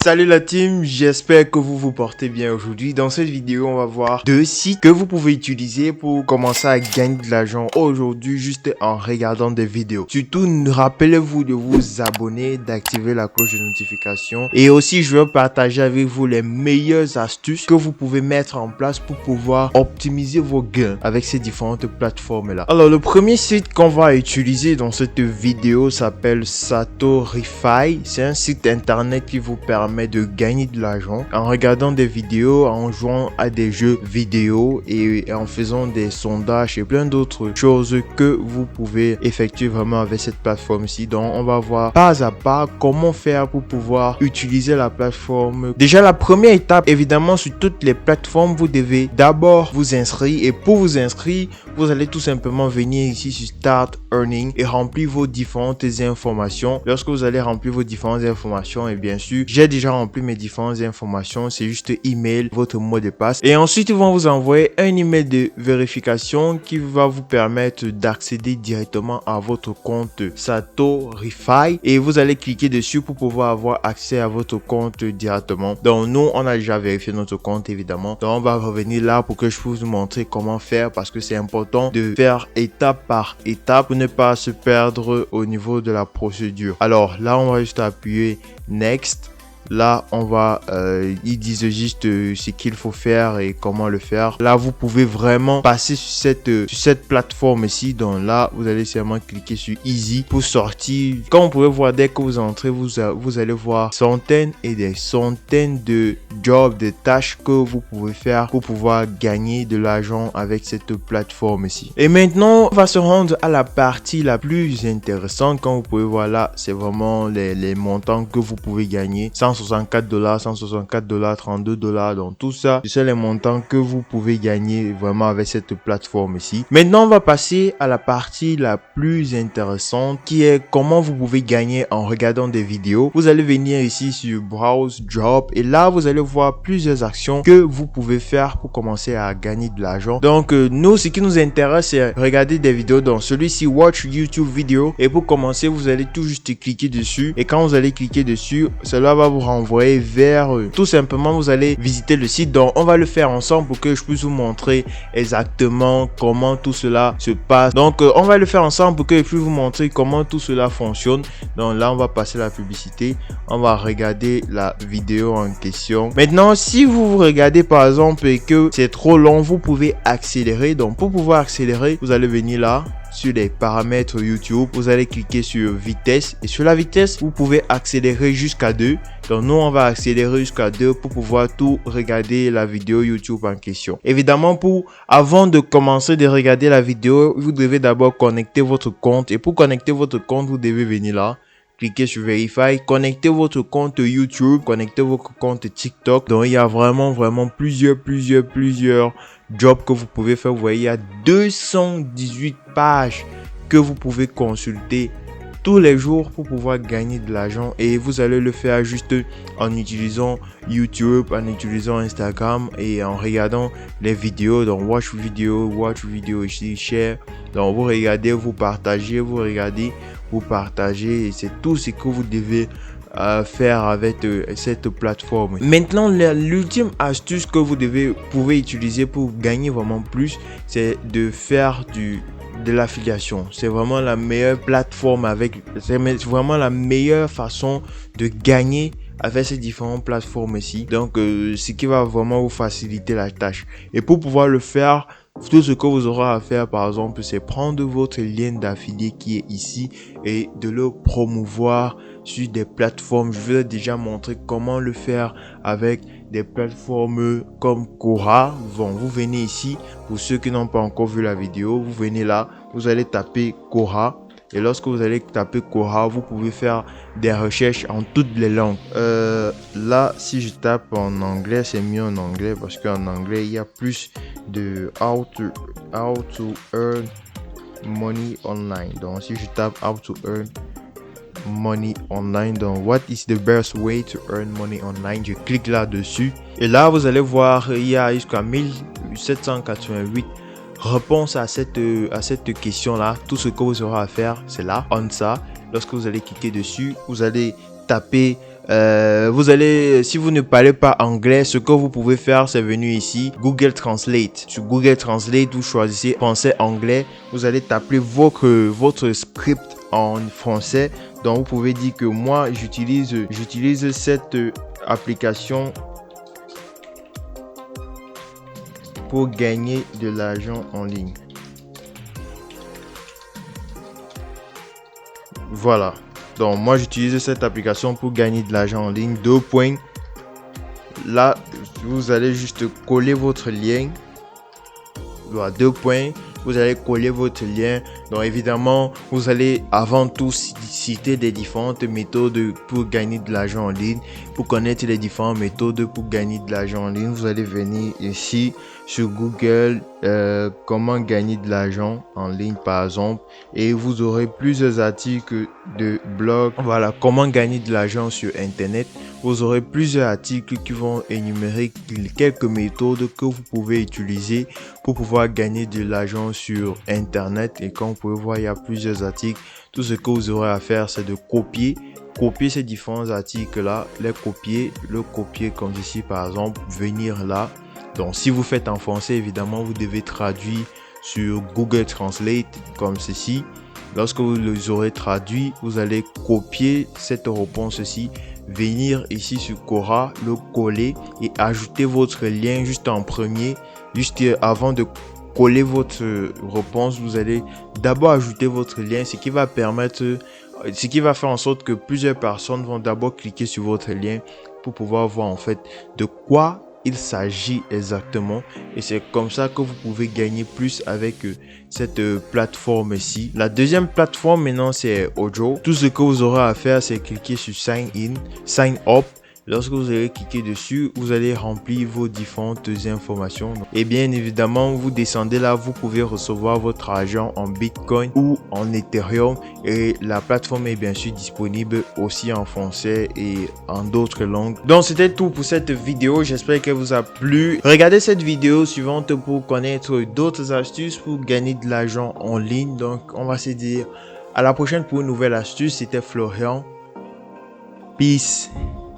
Salut la team, j'espère que vous vous portez bien aujourd'hui. Dans cette vidéo, on va voir deux sites que vous pouvez utiliser pour commencer à gagner de l'argent aujourd'hui juste en regardant des vidéos. Surtout, rappelez-vous de vous abonner, d'activer la cloche de notification. Et aussi, je vais partager avec vous les meilleures astuces que vous pouvez mettre en place pour pouvoir optimiser vos gains avec ces différentes plateformes-là. Alors, le premier site qu'on va utiliser dans cette vidéo s'appelle Satorify. C'est un site internet qui vous permet de gagner de l'argent en regardant des vidéos, en jouant à des jeux vidéo et en faisant des sondages et plein d'autres choses que vous pouvez effectuer vraiment avec cette plateforme-ci. Donc, on va voir pas à pas comment faire pour pouvoir utiliser la plateforme. Déjà, la première étape, évidemment, sur toutes les plateformes, vous devez d'abord vous inscrire et pour vous inscrire, vous allez tout simplement venir ici sur Start Earning et remplir vos différentes informations. Lorsque vous allez remplir vos différentes informations, et bien sûr, j'ai déjà rempli mes différentes informations, c'est juste email, votre mot de passe et ensuite ils vont vous envoyer un email de vérification qui va vous permettre d'accéder directement à votre compte Satorify et vous allez cliquer dessus pour pouvoir avoir accès à votre compte directement. Donc nous on a déjà vérifié notre compte évidemment, donc on va revenir là pour que je puisse vous montrer comment faire parce que c'est important de faire étape par étape pour ne pas se perdre au niveau de la procédure. Alors là on va juste appuyer next. Là, on va, ils disent juste ce qu'il faut faire et comment le faire. Là, vous pouvez vraiment passer sur cette plateforme ici. Donc là, vous allez seulement cliquer sur Easy pour sortir. Comme vous pouvez voir, dès que vous entrez, vous allez voir centaines et des centaines de jobs, de tâches que vous pouvez faire pour pouvoir gagner de l'argent avec cette plateforme ici. Et maintenant, on va se rendre à la partie la plus intéressante. Comme vous pouvez voir là, c'est vraiment les montants que vous pouvez gagner. $164, $164, $32, donc tout ça, c'est les montants que vous pouvez gagner vraiment avec cette plateforme ici. Maintenant, on va passer à la partie la plus intéressante qui est comment vous pouvez gagner en regardant des vidéos. Vous allez venir ici sur Browse Job et là, vous allez voir plusieurs actions que vous pouvez faire pour commencer à gagner de l'argent. Donc, nous, ce qui nous intéresse, c'est regarder des vidéos. Donc, celui-ci, Watch YouTube Video. Et pour commencer, vous allez tout juste cliquer dessus. Et quand vous allez cliquer dessus, cela va vous renvoyer vers tout simplement vous allez visiter le site. Donc on va le faire ensemble pour que je puisse vous montrer exactement comment tout cela se passe. Donc on va le faire ensemble pour que je puisse vous montrer comment tout cela fonctionne. Donc là on va passer la publicité, on va regarder la vidéo en question. Maintenant si vous regardez par exemple et que c'est trop long, vous pouvez accélérer. Donc pour pouvoir accélérer, vous allez venir là sur les paramètres YouTube, vous allez cliquer sur vitesse et sur la vitesse vous pouvez accélérer jusqu'à 2. Donc nous on va accélérer jusqu'à 2 pour pouvoir tout regarder la vidéo YouTube en question. Évidemment, avant de commencer de regarder la vidéo, vous devez d'abord connecter votre compte et pour connecter votre compte vous devez venir là, cliquez sur Verify, connectez votre compte YouTube, connectez votre compte TikTok. Donc il y a vraiment plusieurs jobs que vous pouvez faire. Vous voyez, il y a 218 pages que vous pouvez consulter tous les jours pour pouvoir gagner de l'argent et vous allez le faire juste en utilisant YouTube, en utilisant Instagram et en regardant les vidéos. Donc watch vidéo ici, share. Donc vous regardez, vous partagez, vous regardez, vous partagez et c'est tout ce que vous devez faire avec cette plateforme. Maintenant, l'ultime astuce que vous pouvez utiliser pour gagner vraiment plus, c'est de faire de l'affiliation. C'est vraiment la meilleure plateforme c'est vraiment la meilleure façon de gagner avec ces différentes plateformes ici. Donc, ce qui va vraiment vous faciliter la tâche. Et pour pouvoir le faire, tout ce que vous aurez à faire, par exemple, c'est prendre votre lien d'affilié qui est ici et de le promouvoir sur des plateformes. Je vous ai déjà montré comment le faire avec des plateformes comme Quora. Bon, vous venez ici, pour ceux qui n'ont pas encore vu la vidéo, vous venez là, vous allez taper Quora. Et lorsque vous allez taper Quora, vous pouvez faire des recherches en toutes les langues. Là, si je tape en anglais, c'est mieux en anglais parce qu'en anglais, il y a plus de how to earn money online. Donc, si je tape how to earn money online, donc what is the best way to earn money online, je clique là-dessus. Et là, vous allez voir, il y a jusqu'à 1788 réponse à cette question-là. Tout ce que vous aurez à faire, c'est là, on ça. Lorsque vous allez cliquer dessus, vous allez taper vous allez, si vous ne parlez pas anglais, ce que vous pouvez faire, c'est venir ici, Google Translate. Sur Google Translate, vous choisissez français-anglais. Vous allez taper votre script en français. Donc, vous pouvez dire que moi, j'utilise cette application pour gagner de l'argent en ligne. Voilà. Donc, moi, j'utilise cette application pour gagner de l'argent en ligne. 2 points. Là, vous allez juste coller votre lien. Voilà, 2 points. Vous allez coller votre lien. Donc, évidemment, vous allez avant tout citer des différentes méthodes pour gagner de l'argent en ligne. Pour connaître les différentes méthodes pour gagner de l'argent en ligne, vous allez venir ici sur Google, comment gagner de l'argent en ligne par exemple. Et vous aurez plusieurs articles de blog. Voilà, comment gagner de l'argent sur Internet. Vous aurez plusieurs articles qui vont énumérer quelques méthodes que vous pouvez utiliser pour pouvoir gagner de l'argent sur Internet. Et comme vous pouvez voir, il y a plusieurs articles. Tout ce que vous aurez à faire, c'est de copier ces différents articles là, le copier comme ceci par exemple, venir là. Donc si vous faites en français, évidemment vous devez traduire sur Google Translate comme ceci. Lorsque vous les aurez traduits, vous allez copier cette réponse-ci, venir ici sur Quora, le coller et ajouter votre lien juste en premier. Juste avant de coller votre réponse, vous allez d'abord ajouter votre lien, ce qui va faire en sorte que plusieurs personnes vont d'abord cliquer sur votre lien pour pouvoir voir en fait de quoi il s'agit exactement. Et c'est comme ça que vous pouvez gagner plus avec cette plateforme ici. La deuxième plateforme maintenant, c'est Ojo. Tout ce que vous aurez à faire, c'est cliquer sur Sign In, Sign Up. Lorsque vous allez cliquer dessus, vous allez remplir vos différentes informations. Et bien évidemment, vous descendez là, vous pouvez recevoir votre argent en Bitcoin ou en Ethereum. Et la plateforme est bien sûr disponible aussi en français et en d'autres langues. Donc c'était tout pour cette vidéo. J'espère qu'elle vous a plu. Regardez cette vidéo suivante pour connaître d'autres astuces pour gagner de l'argent en ligne. Donc on va se dire à la prochaine pour une nouvelle astuce. C'était Florian. Peace.